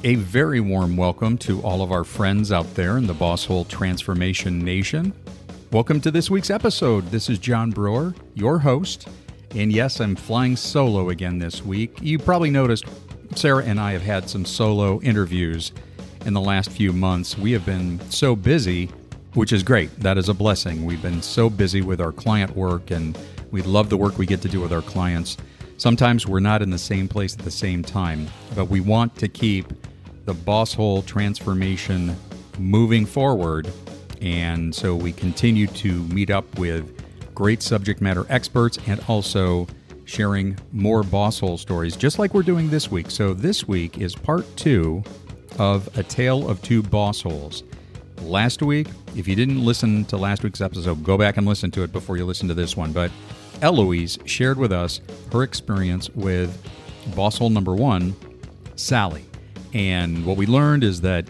A very warm welcome to all of our friends out there in the Bosshole Transformation Nation. Welcome to this week's episode. This is John Brewer, your host. And yes, I'm flying solo again this week. You probably noticed Sarah and I have had some solo interviews in the last few months. We have been so busy, which is great. That is a blessing. We've been so busy with our client work, and we love the work we get to do with our clients. Sometimes we're not in the same place at the same time, but we want to keep the Bosshole transformation moving forward. And so we continue to meet up with great subject matter experts and also sharing more Bosshole stories, just like we're doing this week. So this week is part 2 of A Tale of Two Bossholes. Last week, if you didn't listen to last week's episode, go back and listen to it before you listen to this one. But Eloise shared with us her experience with Bosshole number 1, Sally. And what we learned is that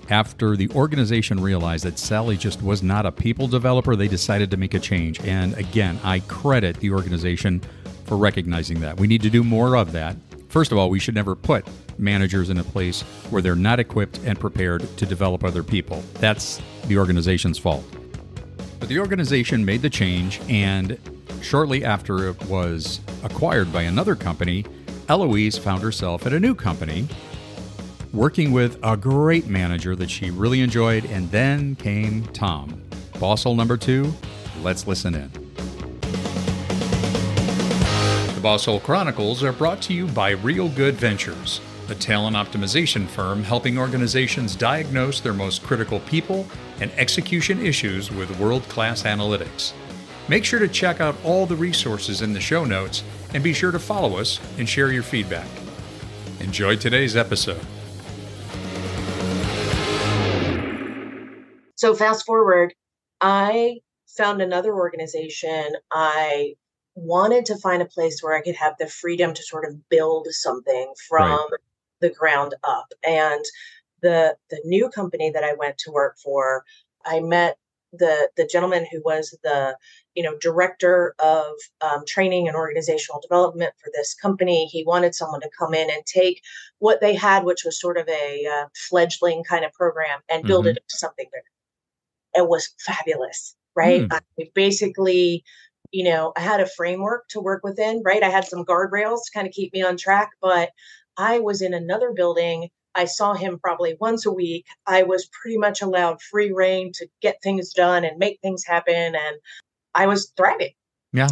after the organization realized that Sally just was not a people developer, they decided to make a change. And again, I credit the organization for recognizing that. We need to do more of that. First of all, we should never put managers in a place where they're not equipped and prepared to develop other people. That's the organization's fault. But the organization made the change, and shortly after it was acquired by another company, Eloise found herself at a new company, working with a great manager that she really enjoyed, and then came Tom. Bosshole number 2, let's listen in. The Bosshole Chronicles are brought to you by Real Good Ventures, a talent optimization firm helping organizations diagnose their most critical people and execution issues with world-class analytics. Make sure to check out all the resources in the show notes, and be sure to follow us and share your feedback. Enjoy today's episode. So fast forward, I found another organization. I wanted to find a place where I could have the freedom to sort of build something from the ground up. And the new company that I went to work for, I met the gentleman who was the director of training and organizational development for this company. He wanted someone to come in and take what they had, which was sort of a fledgling kind of program, and build it into something bigger. It was fabulous, right? I basically, I had a framework to work within, right? I had some guardrails to kind of keep me on track, but I was in another building. I saw him probably once a week. I was pretty much allowed free reign to get things done and make things happen. And I was thriving. Yeah.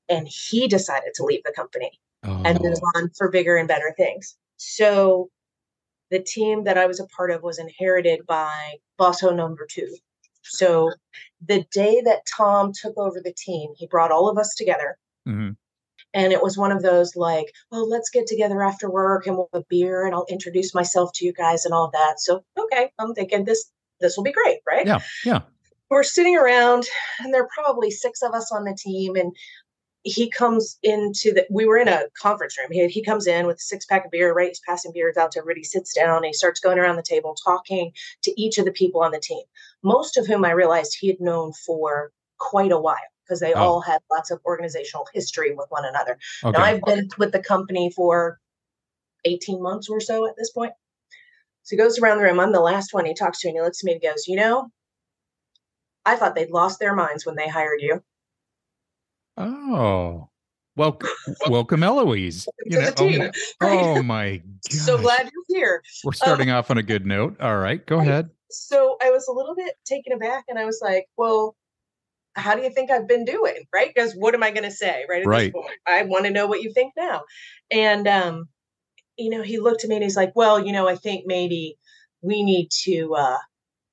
And he decided to leave the company and move on for bigger and better things. So the team that I was a part of was inherited by Bosshole number 2. So the day that Tom took over the team, he brought all of us together. Mm-hmm. And it was one of those like, oh, let's get together after work and we'll have a beer and I'll introduce myself to you guys and all that. So, okay, I'm thinking this will be great, right? Yeah, yeah. We're sitting around and there are probably 6 of us on the team, and he comes we were in a conference room. He comes in with a 6-pack of beer, right? He's passing beers out to everybody, sits down, and he starts going around the table, talking to each of the people on the team, most of whom I realized he had known for quite a while because they all had lots of organizational history with one another. Okay. Now, I've been with the company for 18 months or so at this point. So he goes around the room. I'm the last one he talks to, and he looks at me and goes, I thought they'd lost their minds when they hired you. Oh, welcome, Eloise. Team, right? Oh my gosh. So glad you're here. We're starting off on a good note. All right, go ahead. So I was a little bit taken aback, and I was like, well, how do you think I've been doing? Right? Because what am I going to say? Right. At this point, I want to know what you think now. And, he looked at me and he's like, well, I think maybe we need to,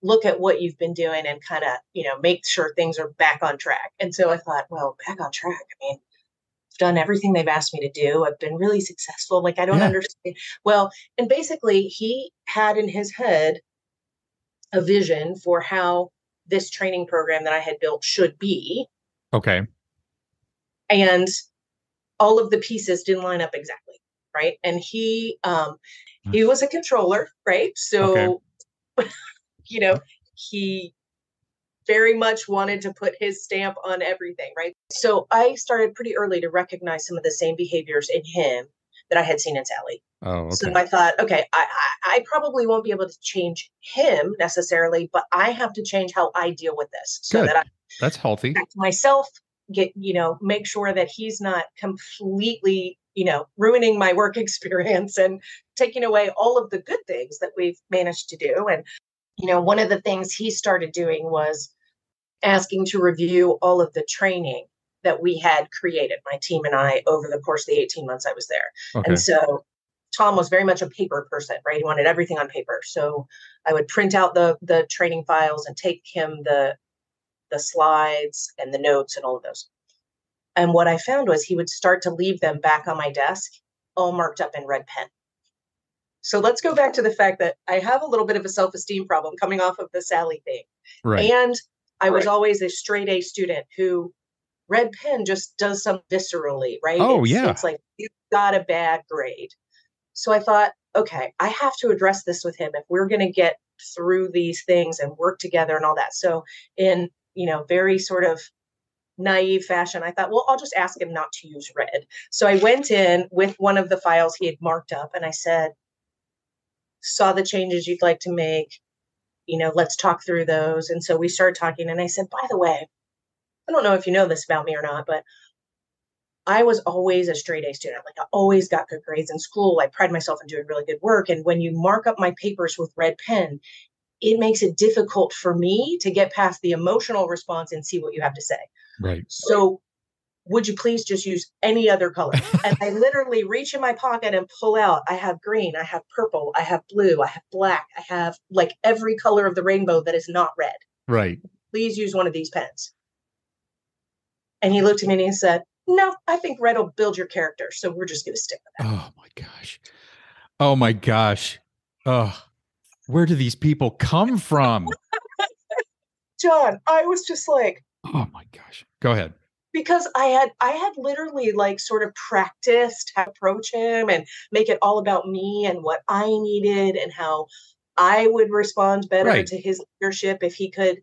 look at what you've been doing and kind of, make sure things are back on track. And so I thought, well, back on track. I mean, I've done everything they've asked me to do. I've been really successful. Like, I don't understand. Well, and basically he had in his head a vision for how this training program that I had built should be. Okay. And all of the pieces didn't line up exactly. Right. And he was a controller. Right. So, he very much wanted to put his stamp on everything, right? So I started pretty early to recognize some of the same behaviors in him that I had seen in Sally. Oh, So okay. I thought, okay, I probably won't be able to change him necessarily, but I have to change how I deal with this so that I Good. That's healthy. protect myself, make sure that he's not completely, ruining my work experience and taking away all of the good things that we've managed to do. And, one of the things he started doing was asking to review all of the training that we had created, my team and I, over the course of the 18 months I was there. And Okay. so Tom was very much a paper person, right? He wanted everything on paper. So I would print out the training files and take him the slides and the notes and all of those. And what I found was he would start to leave them back on my desk, all marked up in red pen. So let's go back to the fact that I have a little bit of a self-esteem problem coming off of the Sally thing. Right. And I was always a straight A student who red pen just does some viscerally, right? Oh, it's yeah. it's like you got a bad grade. So I thought, okay, I have to address this with him if we're going to get through these things and work together and all that. So in, very sort of naive fashion, I thought, well, I'll just ask him not to use red. So I went in with one of the files he had marked up and I said, saw the changes you'd like to make, let's talk through those. And so we started talking and I said, by the way, I don't know if you know this about me or not, but I was always a straight A student. Like I always got good grades in school. I pride myself in doing really good work. And when you mark up my papers with red pen, it makes it difficult for me to get past the emotional response and see what you have to say. Right. So would you please just use any other color? And I literally reach in my pocket and pull out, I have green, I have purple, I have blue, I have black, I have like every color of the rainbow that is not red. Right. Please use one of these pens. And he looked at me and he said, no, I think red will build your character. So we're just going to stick with that. Oh my gosh. Oh my gosh. Oh, where do these people come from? John, I was just like, Oh my gosh. Go ahead. because I had literally like sort of practiced how to approach him and make it all about me and what I needed and how I would respond better Right. to his leadership if he could,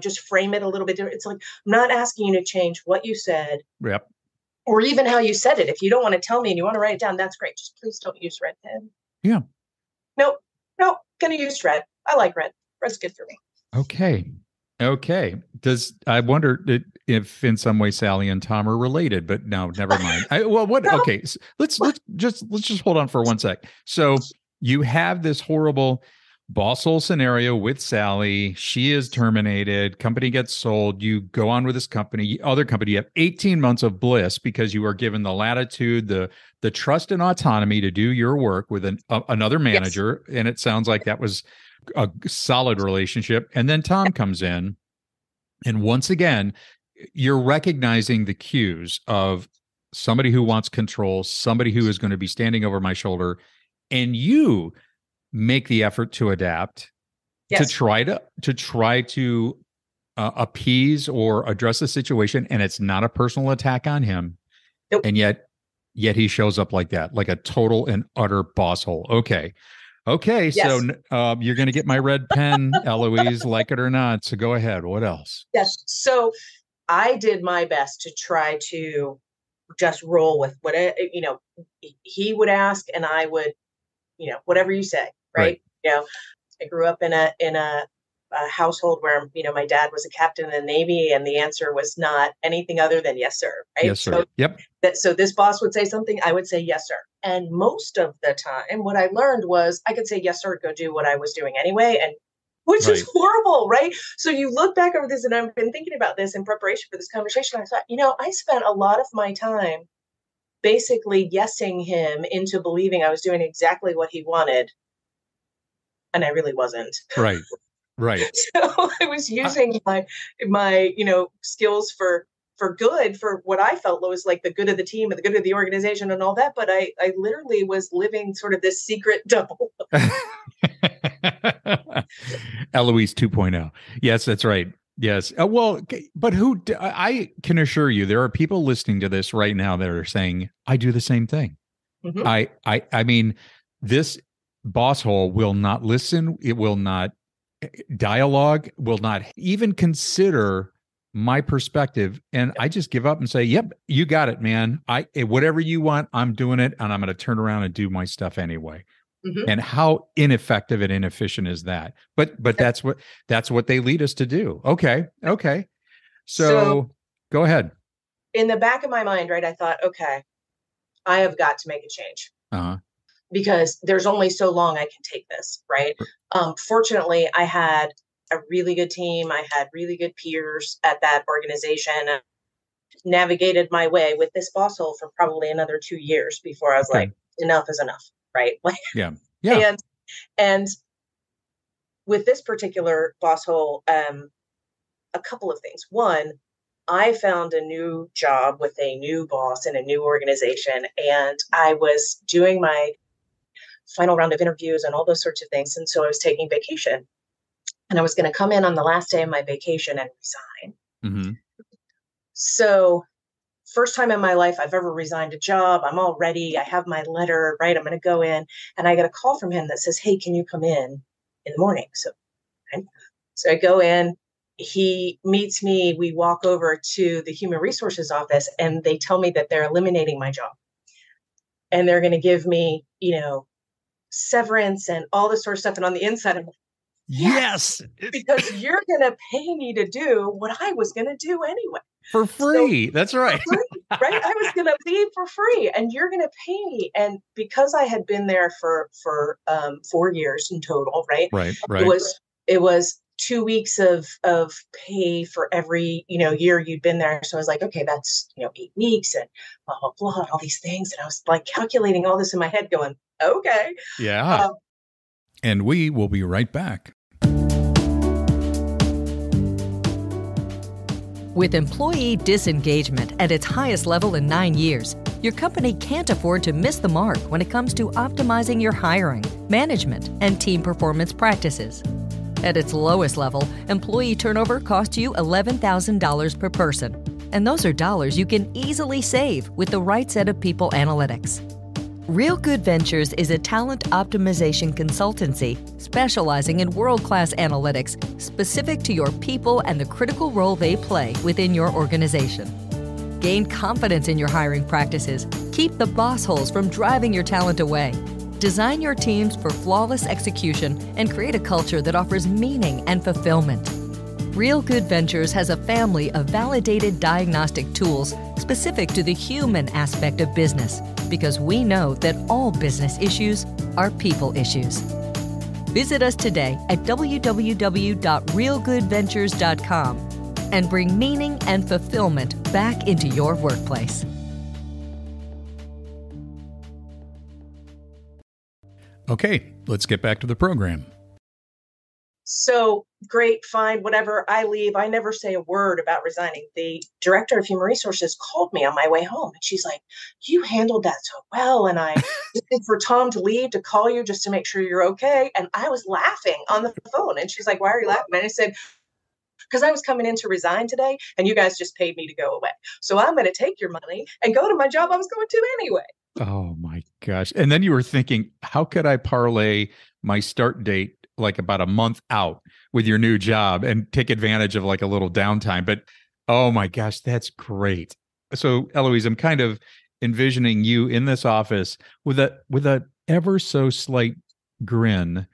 just frame it a little bit different. It's like, I'm not asking you to change what you said Yep. or even how you said it. If you don't want to tell me and you want to write it down, that's great. Just please don't use red pen. Yeah. Nope, gonna use red. I like red. Red's good for me. Okay. Okay. I wonder if in some way Sally and Tom are related, but no, never mind. What? No. Okay. So let's just hold on for one sec. So you have this horrible Bosshole scenario with Sally. She is terminated. Company gets sold. You go on with this other company. You have 18 months of bliss because you are given the latitude, the trust and autonomy to do your work with another manager. Yes. And it sounds like that was a solid relationship. And then Tom comes in, and once again, you're recognizing the cues of somebody who wants control, somebody who is going to be standing over my shoulder, and you make the effort to adapt, to try to appease or address the situation, and it's not a personal attack on him. Nope. And yet he shows up like that, like a total and utter bosshole. Okay, yes. So you're going to get my red pen, Eloise, like it or not. So go ahead. What else? Yes. So I did my best to try to just roll with what, he would ask and I would, whatever you say, right? I grew up in a household where, my dad was a captain in the Navy and the answer was not anything other than yes, sir. Right. Yes, sir. So, yep. So this boss would say something, I would say, yes, sir. And most of the time, what I learned was I could say, yes, sir, go do what I was doing anyway. And which is horrible, right? So you look back over this, and I've been thinking about this in preparation for this conversation. I thought, I spent a lot of my time basically yesing him into believing I was doing exactly what he wanted. And I really wasn't. Right. So I was using my skills for good, for what I felt was like the good of the team and the good of the organization and all that. But I literally was living sort of this secret double. Eloise 2.0. Yes, that's right. Yes. But I can assure you, there are people listening to this right now that are saying, I do the same thing. Mm-hmm. I mean, this bosshole will not listen. It will not dialogue, will not even consider my perspective, and I just give up and say, "Yep, you got it, man. Whatever you want, I'm doing it, and I'm going to turn around and do my stuff anyway." Mhm. And how ineffective and inefficient is that? But that's what they lead us to do. Okay, okay. So So go ahead. in the back of my mind, right, I thought, okay, I have got to make a change Uh-huh. because there's only so long I can take this, right? Fortunately, I had a really good team. I had really good peers at that organization. And navigated my way with this boss hole for probably another 2 years before I was Okay. like, enough is enough, right? Like, Yeah. Yeah. and with this particular boss hole, a couple of things. One, I found a new job with a new boss in a new organization, and I was doing my final round of interviews and all those sorts of things. And so I was taking vacation, and I was going to come in on the last day of my vacation and resign. Mm-hmm. So, first time in my life I've ever resigned a job. I'm all ready. I have my letter, right? I'm going to go in. And I get a call from him that says, "Hey, can you come in the morning?" So, okay. So I go in. He meets me. We walk over to the human resources office, and they tell me that they're eliminating my job and they're going to give me, severance and all this sort of stuff. And on the inside, I'm like, yes, Yes. because you're going to pay me to do what I was going to do anyway. For So free. That's right. for free, right? I was going to leave for free, and you're going to pay me. And because I had been there for 4 years in total, right? Right. It Right. was 2 weeks of pay for every year you'd been there. So I was like, okay, that's 8 weeks and blah blah blah, and all these things. And I was like calculating all this in my head, going, okay. Yeah. And we will be right back. With employee disengagement at its highest level in 9 years, your company can't afford to miss the mark when it comes to optimizing your hiring, management, and team performance practices. At its lowest level, employee turnover costs you $11,000 per person. And those are dollars you can easily save with the right set of people analytics. Real Good Ventures is a talent optimization consultancy specializing in world-class analytics specific to your people and the critical role they play within your organization. Gain confidence in your hiring practices, keep the boss holes from driving your talent away, design your teams for flawless execution, and create a culture that offers meaning and fulfillment. Real Good Ventures has a family of validated diagnostic tools specific to the human aspect of business, because we know that all business issues are people issues. Visit us today at www.realgoodventures.com and bring meaning and fulfillment back into your workplace. Okay, let's get back to the program. So great, fine, whatever. I leave. I never say a word about resigning. The director of human resources called me on my way home, and she's like, "You handled that so well." And I waited for Tom to leave to call you just to make sure you're okay. And I was laughing on the phone. And she's like, "Why are you laughing?" And I said, "Because I was coming in to resign today, and you guys just paid me to go away. So I'm going to take your money and go to my job I was going to anyway." Oh my gosh. And then you were thinking, how could I parlay my start date like about a month out with your new job and take advantage of like a little downtime? But oh my gosh, that's great. So Eloise, I'm kind of envisioning you in this office with a ever so slight grin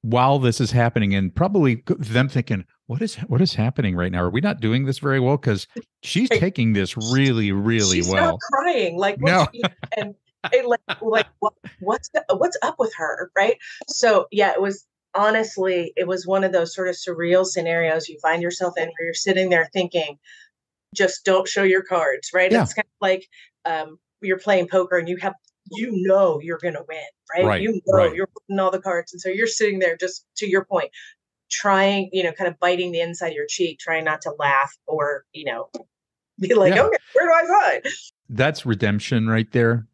while this is happening, and probably them thinking, what is happening right now? Are we not doing this very well? Because she's taking this really, really She's well. not crying. Like, No. and it, what's up with her, right? So yeah, it was honestly, it was one of those sort of surreal scenarios you find yourself in, where you're sitting there thinking, just don't show your cards, right? Yeah. It's kind of like you're playing poker and you're going to win, right? Right, Right. You're putting all the cards, and so you're sitting there, just to your point, trying, kind of biting the inside of your cheek, trying not to laugh or be like, Yeah. okay, where do I sign? That's redemption right there.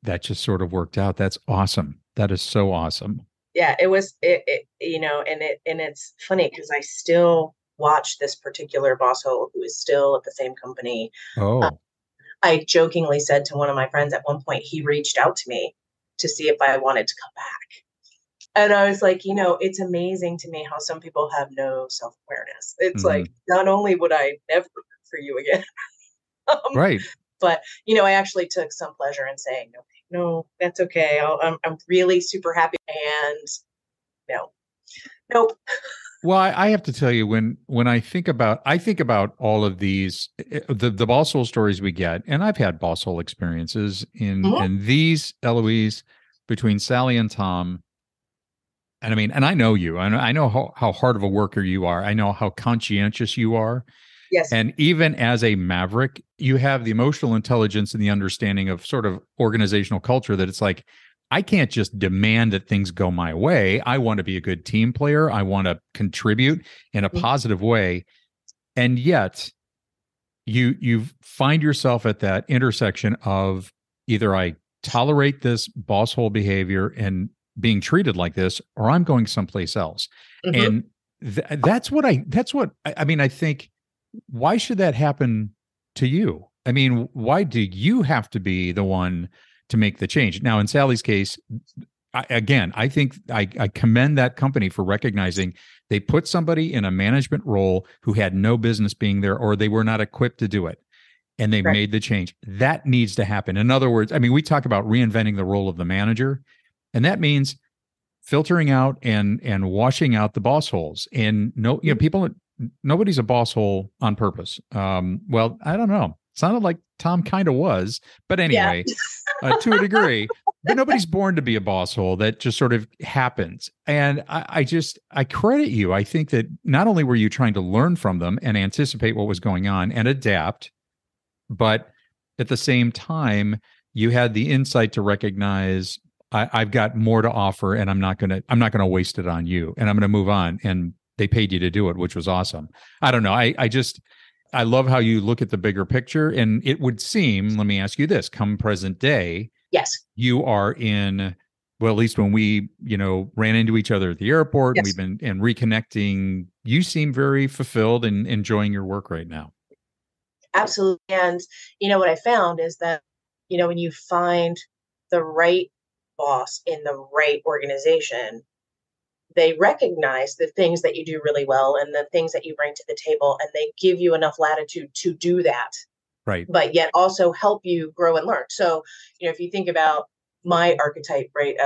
That just sort of worked out. That's awesome. That is so awesome. Yeah, it was and it's funny because I still watch this particular boss hole who is still at the same company. Oh, I jokingly said to one of my friends at one point, he reached out to me to see if I wanted to come back. And I was like, it's amazing to me how some people have no self-awareness. It's Mm-hmm. like, not only would I never work for you again, um, Right. but, I actually took some pleasure in saying, no, that's okay. I'm really super happy. And no, nope. Well, I have to tell you, when I think about all of these, the Bosshole stories we get, and I've had Bosshole experiences Mhm. in these, Eloise, between Sally and Tom. And I mean, and I know you. I know how hard of a worker you are. I know how conscientious you are. Yes. And even as a maverick, you have the emotional intelligence and the understanding of sort of organizational culture that it's like, I can't just demand that things go my way. I want to be a good team player. I want to contribute in a Mhm. positive way. And yet you find yourself at that intersection of either I tolerate this boss hole behavior and being treated like this, or I'm going someplace else. Mhm. And that's what I mean, I think, why should that happen to you? I mean, why do you have to be the one to make the change? Now, in Sally's case, I think I commend that company for recognizing they put somebody in a management role who had no business being there, or they were not equipped to do it. And they Correct. made the change. That needs to happen. In other words, I mean, we talk about reinventing the role of the manager, and that means filtering out and washing out the boss holes. And people, nobody's a boss hole on purpose. Well, I don't know. Sounded like Tom kind of was, but Yeah. anyway, to a degree. But nobody's born to be a boss hole. That just sort of happens. And I credit you. I think that not only were you trying to learn from them and anticipate what was going on and adapt, but at the same time, you had the insight to recognize I've got more to offer, and I'm not gonna waste it on you, and I'm gonna move on. And they paid you to do it, which was awesome. I don't know. I love how you look at the bigger picture, and it would seem. Let me ask you this: come present day, Yes. you are in. Well, at least when we, ran into each other at the airport, and Yes. we've been and reconnecting, you seem very fulfilled and enjoying your work right now. Absolutely. And what I found is that, when you find the right boss in the right organization, they recognize the things that you do really well and the things that you bring to the table, and they give you enough latitude to do that, Right. but yet also help you grow and learn. So, if you think about my archetype, right,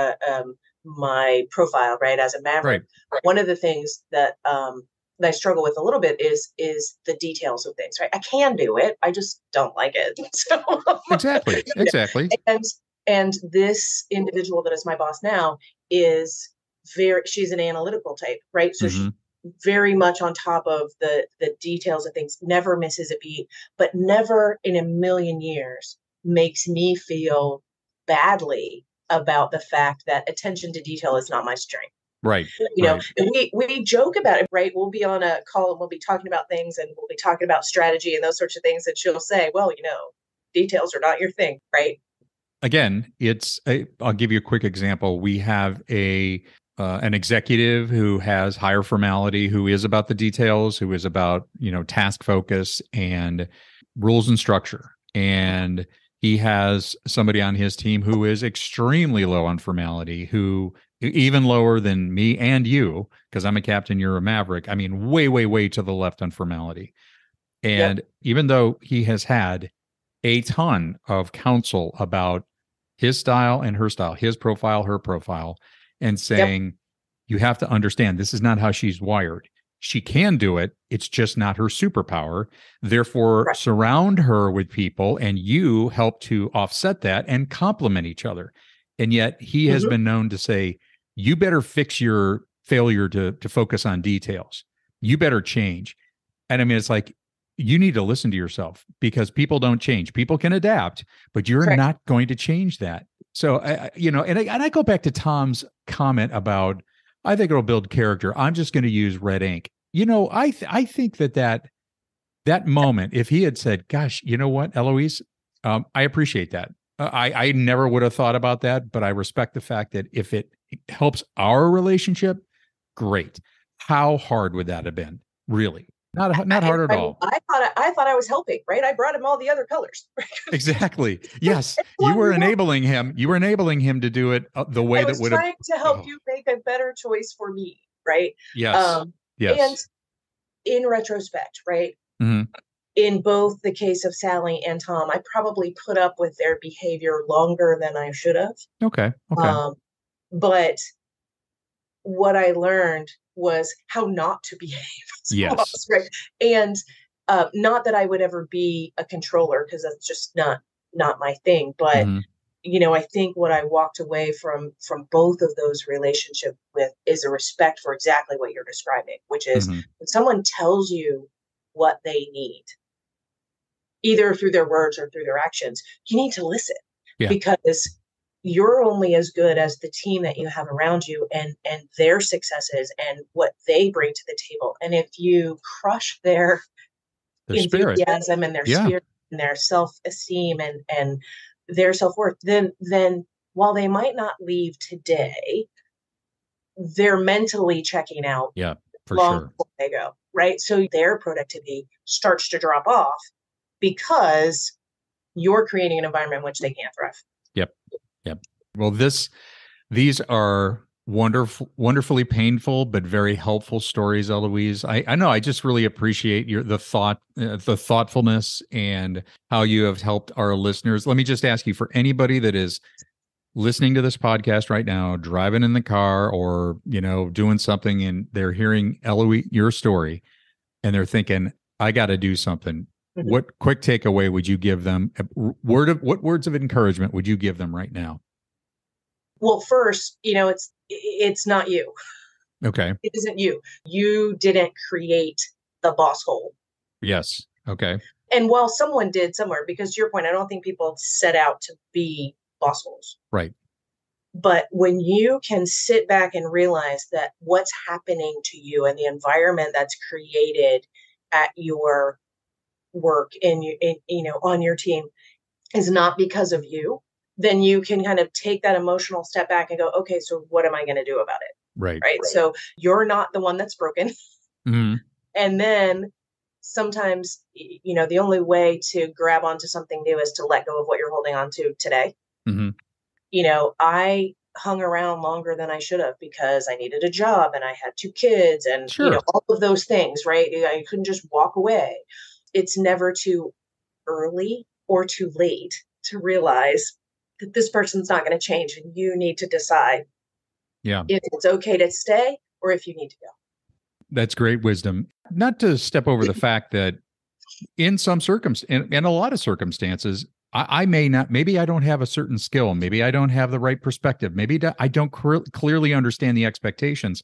my profile, right, as a maverick, Right. one of the things that I struggle with a little bit is the details of things, right? I can do it, I just don't like it. So, Exactly. Exactly. and this individual that is my boss now is she's an analytical type, right? So Mm-hmm. she's very much on top of the details of things, never misses a beat, but never in a million years makes me feel badly about the fact that attention to detail is not my strength. Right. Right. And we joke about it, right? We'll be on a call and we'll be talking about things, and we'll be talking about strategy and those sorts of things, and she'll say, well, details are not your thing, right? Again, I'll give you a quick example. We have an executive who has higher formality, who is about the details, who is about, task focus and rules and structure. And he has somebody on his team who is extremely low on formality, who even lower than me and you, because I'm a captain, you're a maverick. I mean, way, way, way to the left on formality. And Yep. even though he has had a ton of counsel about his style and her style, his profile, her profile, and Yep. saying, you have to understand this is not how she's wired. She can do it. It's just not her superpower. Therefore, Right. surround her with people, and you help to offset that and complement each other. And yet he has been known to say, you better fix your failure to focus on details. You better change. And I mean, it's like, you need to listen to yourself, because people don't change. People can adapt, but you're Correct. not going to change that. So, and I go back to Tom's comment about, I think it'll build character. I'm just going to use red ink. I think that moment, if he had said, gosh, you know what, Eloise, I appreciate that. I never would have thought about that, but I respect the fact that if it helps our relationship, great. How hard would that have been? Really? Not hard at all. I thought I was helping, right? I brought him all the other colors. Exactly. Yes. You were enabling him. You were enabling him to do it the way that would have. I was trying to help you make a better choice for me, right? Yes. Yes. And in retrospect, right? Mm-hmm. In both the case of Sally and Tom, I probably put up with their behavior longer than I should have. Okay. But what I learned was how not to behave. Yes. Right? And not that I would ever be a controller, because that's just not my thing. But I think what I walked away from both of those relationships with is a respect for exactly what you're describing, which is when someone tells you what they need, either through their words or through their actions, you need to listen, because you're only as good as the team that you have around you and their successes and what they bring to the table. And if you crush their enthusiasm spirit. And their spirit and their self-esteem and their self-worth, then while they might not leave today, they're mentally checking out long before they go, right? So their productivity starts to drop off because you're creating an environment in which they can't thrive. Yep. Well, these are wonderfully painful, but very helpful stories, Eloise. I know. I just really appreciate the thoughtfulness and how you have helped our listeners. Let me just ask you, for anybody that is listening to this podcast right now, driving in the car or, doing something, and they're hearing Eloise, your story, and they're thinking, I got to do something. What quick takeaway would you give them? What words of encouragement would you give them right now? Well, first, it's not you. Okay. It isn't you. You didn't create the Bosshole. Yes. Okay. And while someone did somewhere, because to your point, I don't think people set out to be Bossholes. Right. But when you can sit back and realize that what's happening to you and the environment that's created at your work and on your team is not because of you, then you can kind of take that emotional step back and go, okay, so what am I going to do about it? Right. So you're not the one that's broken. And then sometimes, the only way to grab onto something new is to let go of what you're holding on to today. I hung around longer than I should have because I needed a job and I had 2 kids and, all of those things, right? I couldn't just walk away. It's never too early or too late to realize that this person's not going to change, and you need to decide if it's okay to stay or if you need to go. That's great wisdom. Not to step over the fact that in some circumstances, in a lot of circumstances, maybe I don't have a certain skill. Maybe I don't have the right perspective. Maybe I don't clearly understand the expectations,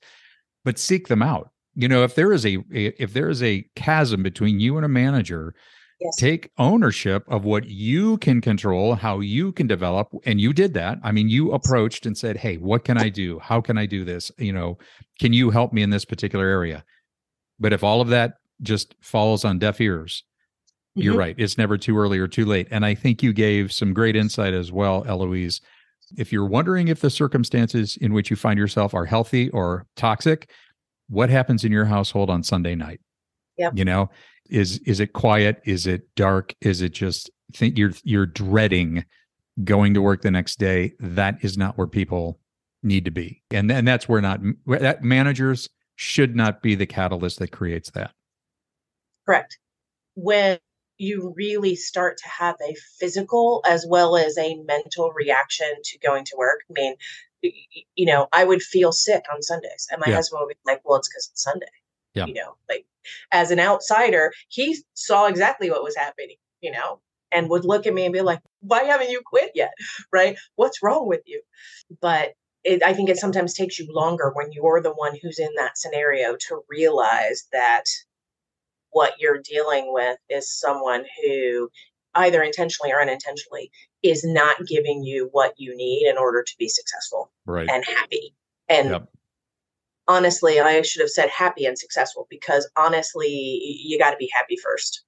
but seek them out. If there is a chasm between you and a manager, take ownership of what you can control, how you can develop. And you did that. I mean, you approached and said, hey, what can I do? How can I do this? Can you help me in this particular area? But if all of that just falls on deaf ears, you're right. It's never too early or too late. And I think you gave some great insight as well, Eloise. If you're wondering if the circumstances in which you find yourself are healthy or toxic, what happens in your household on Sunday night? Is it quiet? Is it dark? Is it just think you're dreading going to work the next day? That is not where people need to be. And that's that managers should not be the catalyst that creates that. Correct. When you really start to have a physical as well as a mental reaction to going to work. I mean, I would feel sick on Sundays, and my husband would be like, well, it's because it's Sunday. Yeah. As an outsider, he saw exactly what was happening, and would look at me and be like, why haven't you quit yet? Right? What's wrong with you? But I think it sometimes takes you longer when you're the one who's in that scenario to realize that what you're dealing with is someone who either intentionally or unintentionally is not giving you what you need in order to be successful and happy. And honestly, I should have said happy and successful, because honestly, you got to be happy first,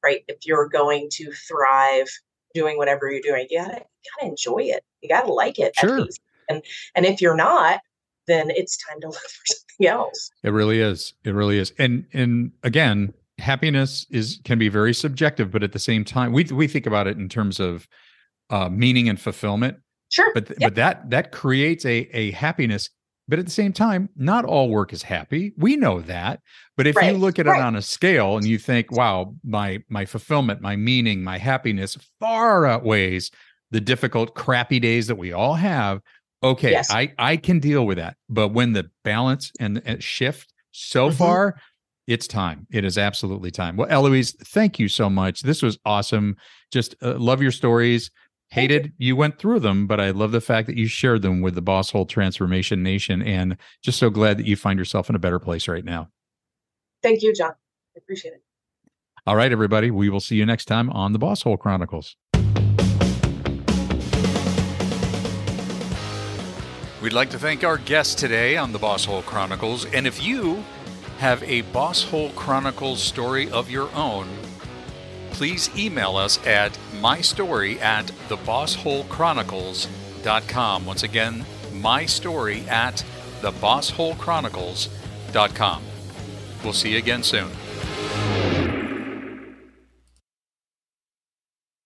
right? If you're going to thrive doing whatever you're doing, you gotta enjoy it. You gotta like it at least. And if you're not, then it's time to look for something else. It really is. It really is. And again, happiness can be very subjective, but at the same time, we think about it in terms of meaning and fulfillment. Sure. But that creates a happiness. But at the same time, not all work is happy. We know that. But if you look at it on a scale and you think, wow, my fulfillment, my meaning, my happiness far outweighs the difficult, crappy days that we all have, okay, Yes. I can deal with that. But when the balance and shift so far, it's time. It is absolutely time. Well, Eloise, thank you so much. This was awesome. Just love your stories. Hated you went through them, but I love the fact that you shared them with the Bosshole Transformation Nation, and just so glad that you find yourself in a better place right now. Thank you, John. I appreciate it. All right, everybody. We will see you next time on the Bosshole Chronicles. We'd like to thank our guests today on the Bosshole Chronicles, and if you have a Bosshole Chronicles story of your own, please email us at mystory@thebossholechronicles.com. Once again, mystory@thebossholechronicles.com. We'll see you again soon.